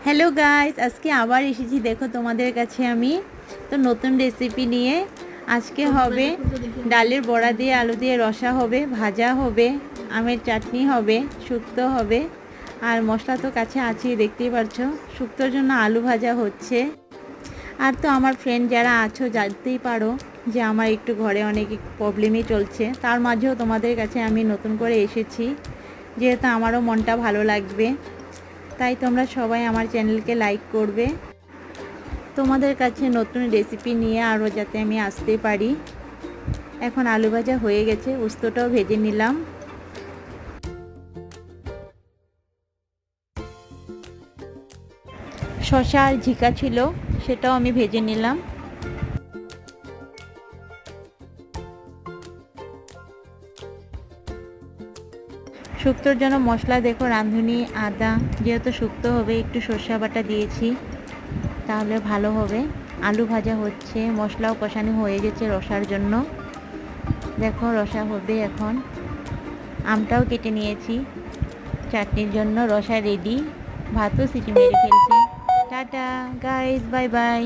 Hello guys, আজকে আবার এসেছি দেখো তোমাদের কাছে আমি তো নতুন রেসিপি নিয়ে। আজকে হবে ডালের বড়া দিয়ে আলু দিয়ে রসা হবে, ভাজা হবে, আমের চাটনি হবে, শুক্তো হবে। আর মশলা তো কাছে আছেই, দেখতেই পারছো। শুক্তোর জন্য আলু ভাজা হচ্ছে। আর তো আমার ফ্রেন্ড যারা আছো জানতেই পারো যে আমার একটু ঘরে অনেক প্রবলেমই চলছে, তার মাঝেও তোমাদের কাছে আমি নতুন করে এসেছি, যেহেতু আমারও মনটা ভালো লাগবে। তাই তোমরা সবাই আমার চ্যানেলকে লাইক করবে, তোমাদের কাছে নতুন রেসিপি নিয়ে আরও যাতে আমি আসতে পারি। এখন আলু ভাজা হয়ে গেছে, উস্তোটাও ভেজে নিলাম। শসা আর ঝিকা ছিল, সেটাও আমি ভেজে নিলাম। শুক্তোর জন্য মশলা দেখো, রাঁধুনি আদা, যেহেতু শুক্তো হবে একটু সর্ষে বাটা দিয়েছি, তাহলে ভালো হবে। আলু ভাজা হচ্ছে, মশলাও কষানো হয়ে গেছে রসার জন্য। দেখো রসা হবে এখন। আমটাও কেটে নিয়েছি চাটনির জন্য, রসা রেডি। ভাতও সিটি মেরে ফেলছি। Tata guys, bye bye.